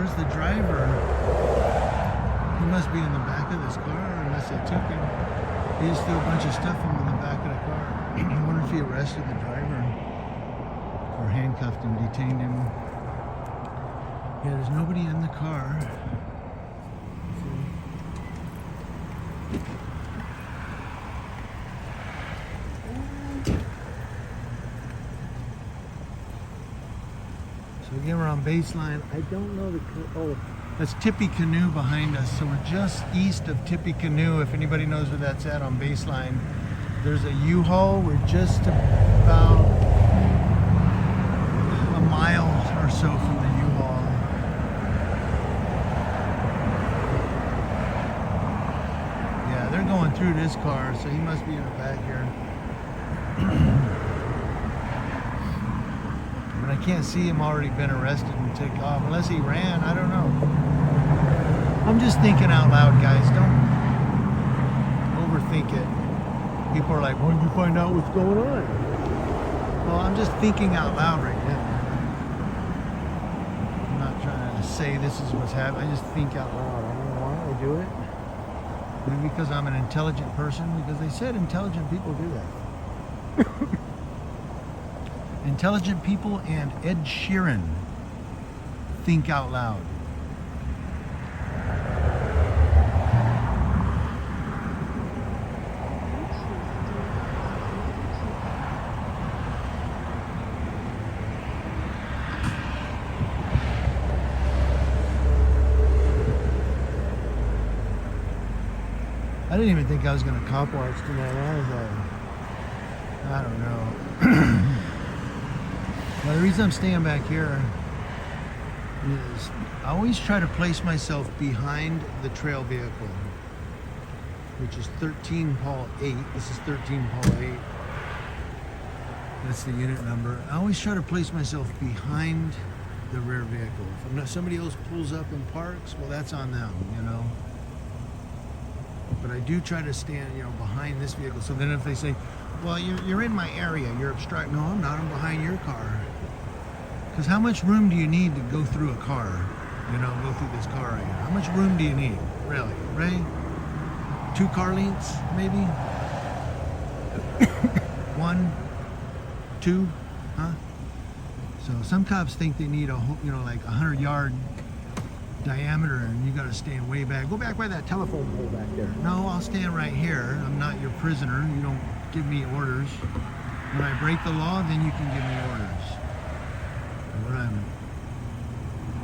Where's the driver? He must be in the back of this car unless they took him. He just threw a bunch of stuff in the back of the car. I wonder if he arrested the driver or handcuffed him, detained him. Yeah, there's nobody in the car. So again, we're on baseline. I don't know the... Oh, that's Tippecanoe behind us. So we're just east of Tippecanoe. If anybody knows where that's at on baseline. There's a U-Haul. We're just about a mile or so from the U-Haul. Yeah, they're going through this car, so he must be in the back here. But I can't see him already been arrested and taken off, unless he ran. I don't know. I'm just thinking out loud, guys. Don't overthink it. People are like, when did you find out what's going on? Well, I'm just thinking out loud right now. I'm not trying to say this is what's happening. I just think out loud. I don't know why I do it. Maybe because I'm an intelligent person, because they said intelligent people do that. Intelligent people and Ed Sheeran think out loud. I didn't even think I was going to cop watch tonight. I was like, I don't know. Now, the reason I'm staying back here is I always try to place myself behind the trail vehicle, which is 13 Paul 8. This is 13 Paul 8. That's the unit number. I always try to place myself behind the rear vehicle. If I'm not, somebody else pulls up and parks, well, that's on them, you know. But I do try to stand, you know, behind this vehicle. So then if they say, well, you're in my area, you're obstructing. No, I'm not. I'm behind your car. Because how much room do you need to go through a car? You know, go through this car right here. How much room do you need, really? Ray? 2 car lengths, maybe? 1, 2, huh? So some cops think they need a whole, you know, like 100-yard diameter, and you got to stand way back. Go back by that telephone pole back there. No, I'll stand right here. I'm not your prisoner. You don't give me orders. When I break the law, then you can give me orders. When I'm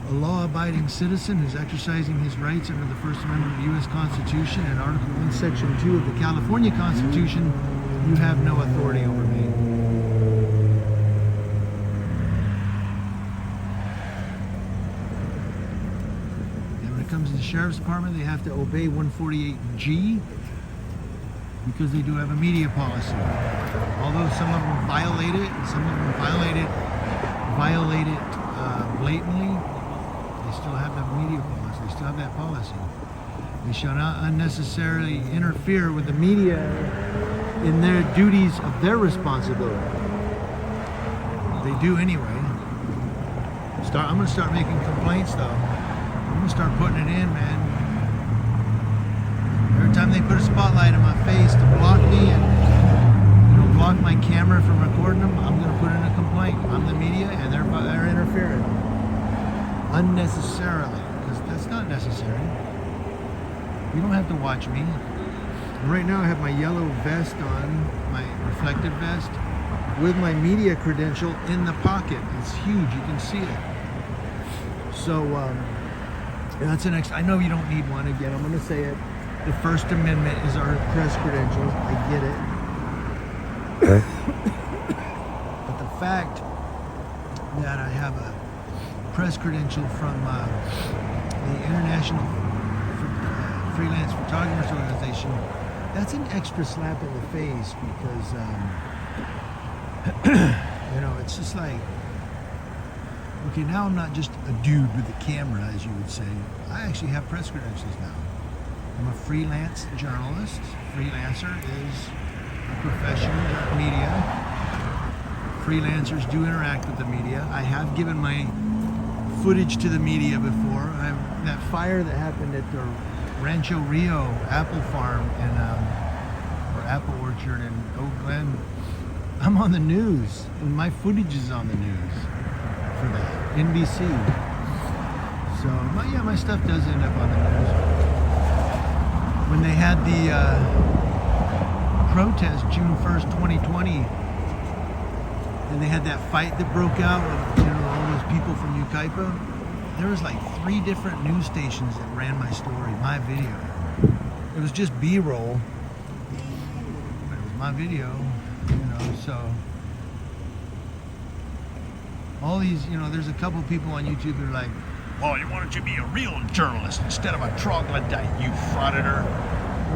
a law-abiding citizen who's exercising his rights under the First Amendment of the U.S. Constitution and Article 1, Section 2 of the California Constitution, you have no authority over me. And when it comes to the Sheriff's Department, they have to obey 148G because they do have a media policy. Although some of them violate it, and some of them violate it blatantly, they still have that media policy. They still have that policy. They shall not unnecessarily interfere with the media in their duties of their responsibility. They do anyway. I'm going to start making complaints though. I'm going to start putting it in, man. Every time they put a spotlight on my face to block me and block my camera from recording them, I'm going to put in a complaint. I'm the media and they're interfering unnecessarily, because that's not necessary. You don't have to watch me. Right now I have my yellow vest on, my reflective vest, with my media credential in the pocket. It's huge, you can see it. So that's an extra. I know you don't need one. Again, I'm going to say it. The First Amendment is our press credentials. I get it. But the fact that I have a press credential from the International Freelance Photographers Organization, that's an extra slap in the face, because you know, it's just like, okay, now I'm not just a dude with a camera, as you would say. I actually have press credentials now. I'm a freelance journalist. Freelancer is a profession in media. Freelancers do interact with the media. I have given my footage to the media before. That fire that happened at the Rancho Rio apple farm or apple orchard in Oak Glen. I'm on the news, and my footage is on the news for that, NBC. So, my stuff does end up on the news. When they had the protest June 1st, 2020, and they had that fight that broke out with, all those people from Yucaipa, there was like 3 different news stations that ran my story, my video. It was just B-roll, but it was my video, so all these, there's a couple people on YouTube that are like, well, why don't you be a real journalist instead of a troglodyte, you frauditor?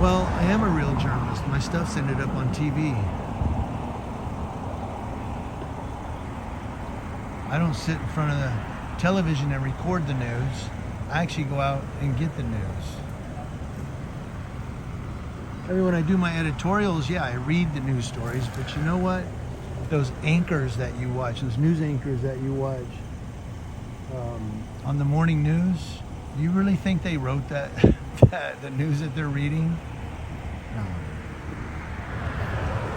Well, I am a real journalist. My stuff's ended up on TV. I don't sit in front of the television and record the news. I actually go out and get the news. I mean, when I do my editorials, yeah, I read the news stories, but you know what? Those anchors that you watch, those news anchors that you watch on the morning news, do you really think they wrote the news that they're reading? No.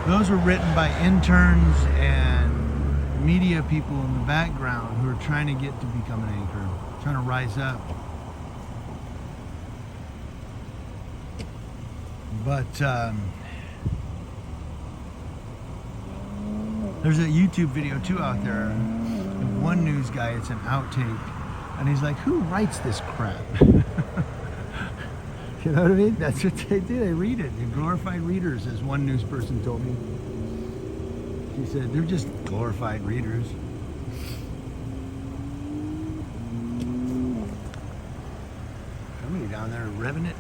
Those were written by interns and media people in the background who are trying to get to become an anchor, trying to rise up. But there's a YouTube video too out there of one news guy, it's an outtake, and he's like, who writes this crap? You know what I mean? That's what they do, they read it. They're glorified readers, as one news person told me. She said, they're just glorified readers. Somebody down there revving it.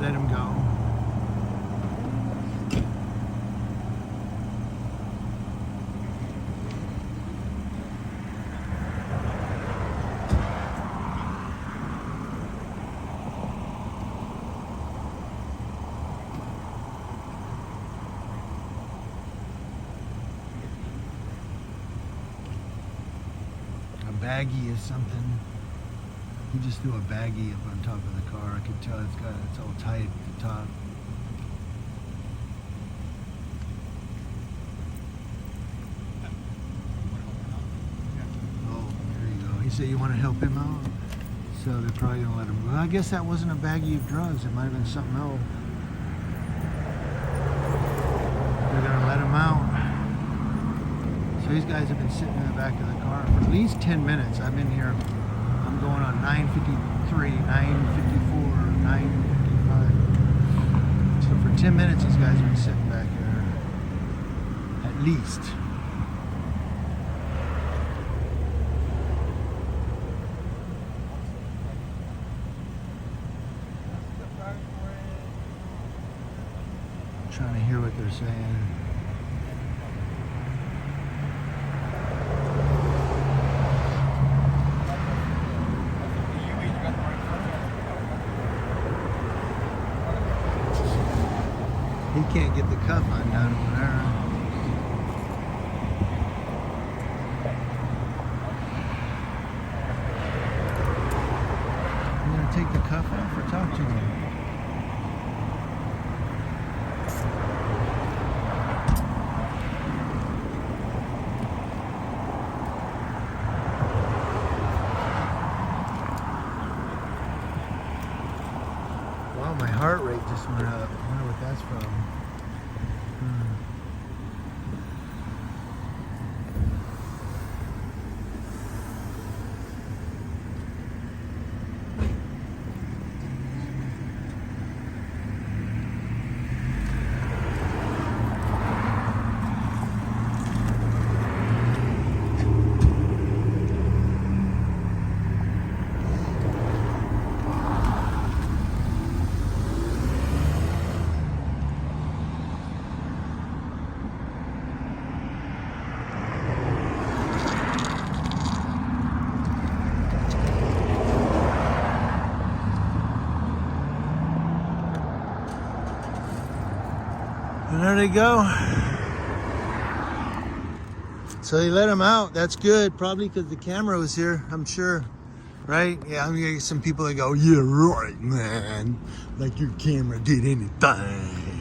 Let him go. A baggie is something. He just threw a baggie up on top of the car. I could tell it's all tight at the top. Oh, there you go. He said you want to help him out? So they're probably going to let him go. I guess that wasn't a baggie of drugs. It might have been something else. They're going to let him out. So these guys have been sitting in the back of the car for at least 10 minutes. I've been here. I'm going on 9:53, 9:54, 9:55. So for 10 minutes, these guys have been sitting back here. At least. I'm trying to hear what they're saying. He can't get the cuff undone over there. You gonna take the cuff off or talk to him? Wow, my heart rate just went up. I wonder what that's from. And there they go. So they let him out. That's good. Probably because the camera was here, I'm sure. Right? Yeah, I'm gonna get some people that go, yeah, right, man. Like your camera did anything.